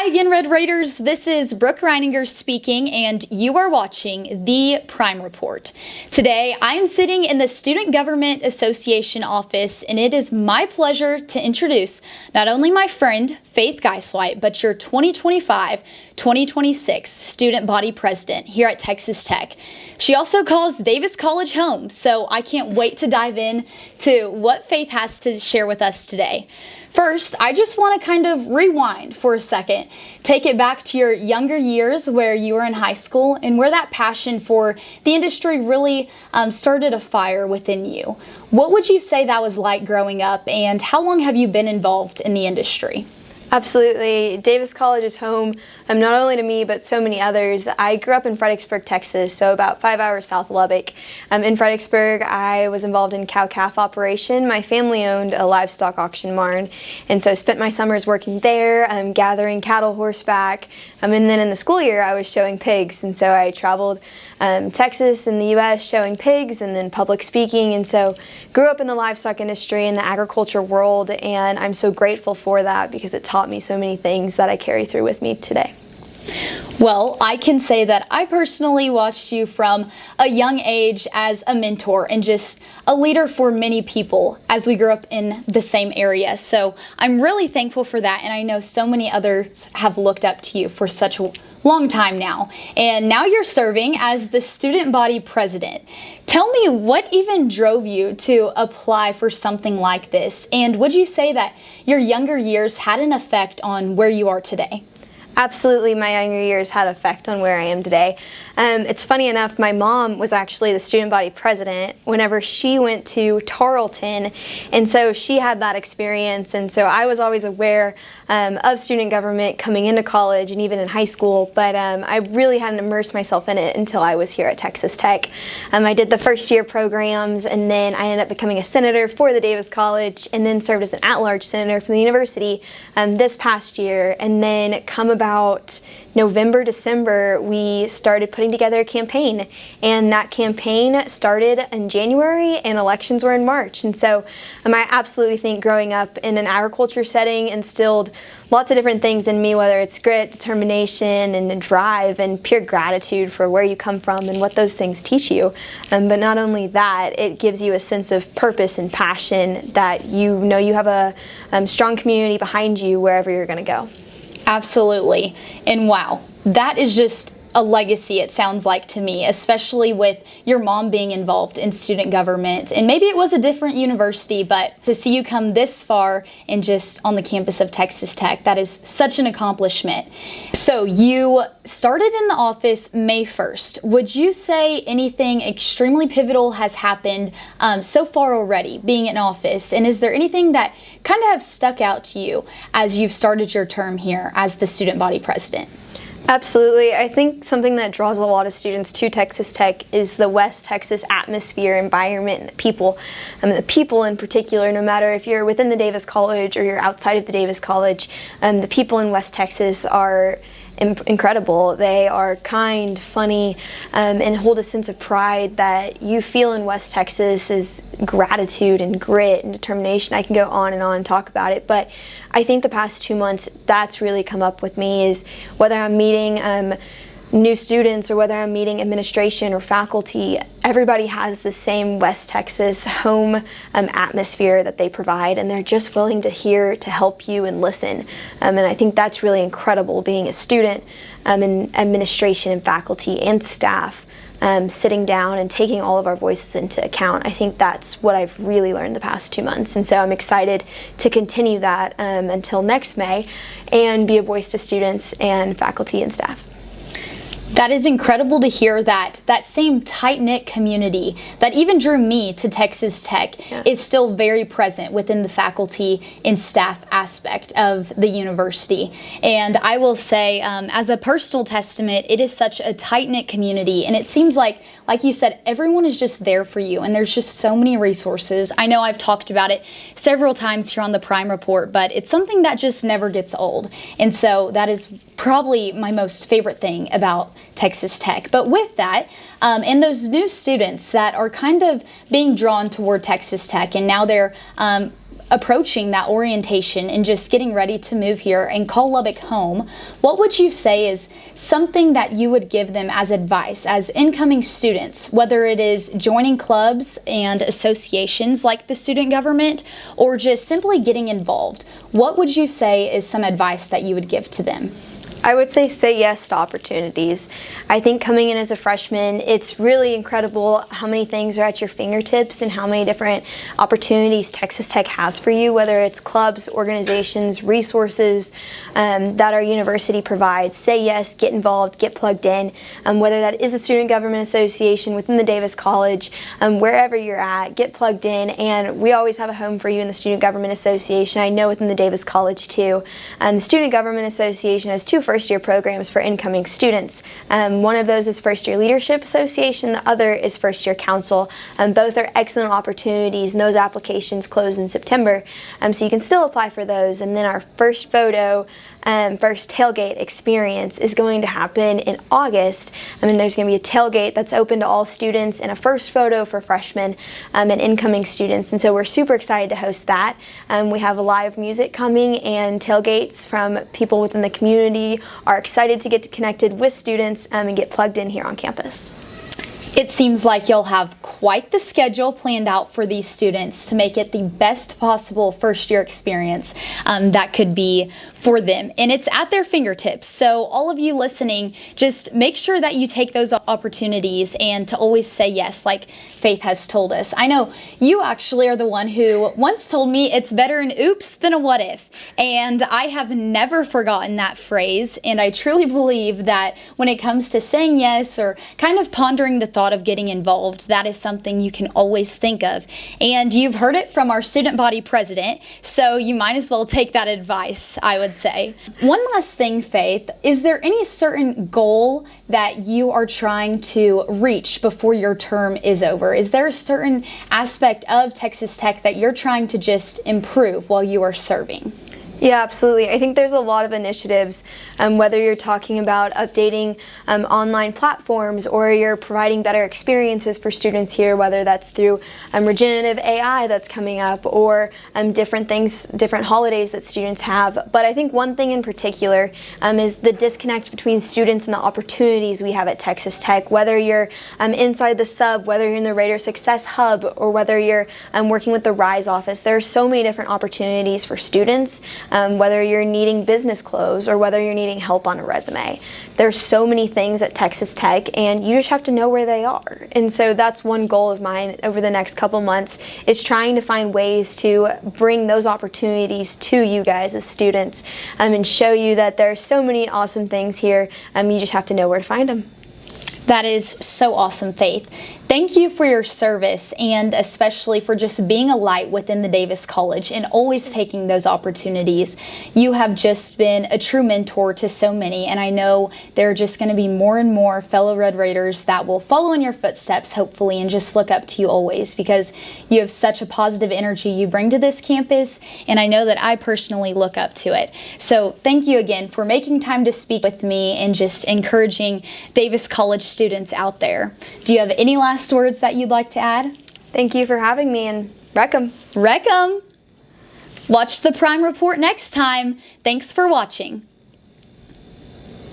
Hi again, Red Raiders. This is Brooke Reininger speaking, and you are watching the Prime Report. Today, I am sitting in the Student Government Association office, and it is my pleasure to introduce not only my friend, Faith Geistweidt, but your 2025-2026 Student Body President here at Texas Tech. She also calls Davis College home, so I can't wait to dive in to what Faith has to share with us today. First, I just want to kind of rewind for a second, take it back to your younger years where you were in high school and where that passion for the industry really started a fire within you. What would you say that was like growing up, and how long have you been involved in the industry? Absolutely. Davis College is home, not only to me, but so many others. I grew up in Fredericksburg, Texas, so about 5 hours south of Lubbock. In Fredericksburg, I was involved in cow-calf operation. My family owned a livestock auction barn, and so spent my summers working there, gathering cattle horseback. And then in the school year, I was showing pigs, and so I traveled Texas and the U.S. showing pigs and then public speaking, and so grew up in the livestock industry and the agriculture world, and I'm so grateful for that because it taught me so many things that I carry through with me today. Well, I can say that I personally watched you from a young age as a mentor and just a leader for many people as we grew up in the same area. So I'm really thankful for that, and I know so many others have looked up to you for such a long time now. And now you're serving as the Student Body President. Tell me, what even drove you to apply for something like this? And would you say that your younger years had an effect on where you are today? Absolutely, my younger years had an effect on where I am today. It's funny enough, my mom was actually the student body president whenever she went to Tarleton, and so she had that experience, and so I was always aware of student government coming into college and even in high school, but I really hadn't immersed myself in it until I was here at Texas Tech. I did the first year programs, and then I ended up becoming a senator for the Davis College, and then served as an at-large senator for the university this past year, and then come about November, December, we started putting together a campaign, and that campaign started in January and elections were in March. And so I absolutely think growing up in an agriculture setting instilled lots of different things in me, whether it's grit, determination, and drive, and pure gratitude for where you come from and what those things teach you. But not only that, it gives you a sense of purpose and passion that you know you have a strong community behind you wherever you're going to go. Absolutely. And wow, that is just a legacy, it sounds like to me, especially with your mom being involved in student government. And maybe it was a different university, but to see you come this far and just on the campus of Texas Tech, that is such an accomplishment. So you started in the office May 1st. Would you say anything extremely pivotal has happened so far already being in office? And is there anything that kind of have stuck out to you as you've started your term here as the student body president? Absolutely. I think something that draws a lot of students to Texas Tech is the West Texas atmosphere, environment, and the people. The people in particular, no matter if you're within the Davis College or you're outside of the Davis College, the people in West Texas are incredible. They are kind, funny, and hold a sense of pride that you feel in West Texas is gratitude and grit and determination. I can go on and talk about it, but I think the past 2 months that's really come up with me is whether I'm meeting new students or whether I'm meeting administration or faculty, everybody has the same West Texas home atmosphere that they provide, and they're just willing to hear, to help you and listen. And I think that's really incredible, being a student in administration and faculty and staff, sitting down and taking all of our voices into account. I think that's what I've really learned the past 2 months, and so I'm excited to continue that until next May and be a voice to students and faculty and staff. That is incredible to hear that same tight-knit community that even drew me to Texas Tech is still very present within the faculty and staff aspect of the university. And I will say, as a personal testament, it is such a tight-knit community, and it seems like you said, everyone is just there for you, and there's just so many resources. I know I've talked about it several times here on the Prime Report, but it's something that just never gets old. And so that is probably my most favorite thing about Texas Tech. But with that, and those new students that are kind of being drawn toward Texas Tech, and now they're approaching that orientation and just getting ready to move here and call Lubbock home, what would you say is something that you would give them as advice as incoming students, whether it is joining clubs and associations like the student government or just simply getting involved? What would you say is some advice that you would give to them? I would say yes to opportunities. I think coming in as a freshman, it's really incredible how many things are at your fingertips and how many different opportunities Texas Tech has for you, whether it's clubs, organizations, resources that our university provides. Say yes, get involved, get plugged in, whether that is the Student Government Association within the Davis College, wherever you're at, get plugged in, and we always have a home for you in the Student Government Association. I know within the Davis College too. The Student Government Association has two first-year programs for incoming students. One of those is First Year Leadership Association, the other is First Year Council. Both are excellent opportunities, and those applications close in September, so you can still apply for those. And then our first photo, first tailgate experience is going to happen in August. There's going to be a tailgate that's open to all students and a first photo for freshmen and incoming students, and so we're super excited to host that. We have live music coming, and tailgates from people within the community are excited to get connected with students and get plugged in here on campus. It seems like you'll have quite the schedule planned out for these students to make it the best possible first year experience that could be for them. And it's at their fingertips. So all of you listening, just make sure that you take those opportunities and to always say yes, like Faith has told us. I know you actually are the one who once told me it's better an oops than a what if. And I have never forgotten that phrase. And I truly believe that when it comes to saying yes or kind of pondering the thought of getting involved, that is something you can always think of. And you've heard it from our student body president, so you might as well take that advice, I would say. One last thing, Faith, is there any certain goal that you are trying to reach before your term is over? Is there a certain aspect of Texas Tech that you're trying to just improve while you are serving? Yeah, absolutely. I think there's a lot of initiatives, whether you're talking about updating online platforms or you're providing better experiences for students here, whether that's through regenerative AI that's coming up or different things, different holidays that students have. But I think one thing in particular is the disconnect between students and the opportunities we have at Texas Tech, whether you're inside the sub, whether you're in the Raider Success Hub, or whether you're working with the RISE office. There are so many different opportunities for students. Whether you're needing business clothes or whether you're needing help on a resume. There's so many things at Texas Tech, and you just have to know where they are. And so that's one goal of mine over the next couple months, is trying to find ways to bring those opportunities to you guys as students and show you that there are so many awesome things here. You just have to know where to find them. That is so awesome, Faith. Thank you for your service and especially for just being a light within the Davis College and always taking those opportunities. You have just been a true mentor to so many, and I know there are just going to be more and more fellow Red Raiders that will follow in your footsteps, hopefully, and just look up to you always because you have such a positive energy you bring to this campus, and I know that I personally look up to it. So thank you again for making time to speak with me and just encouraging Davis College students out there. Do you have any last words that you'd like to add? Thank you for having me, and wreck 'em. Wreck 'em. Watch the Prime Report next time. Thanks for watching.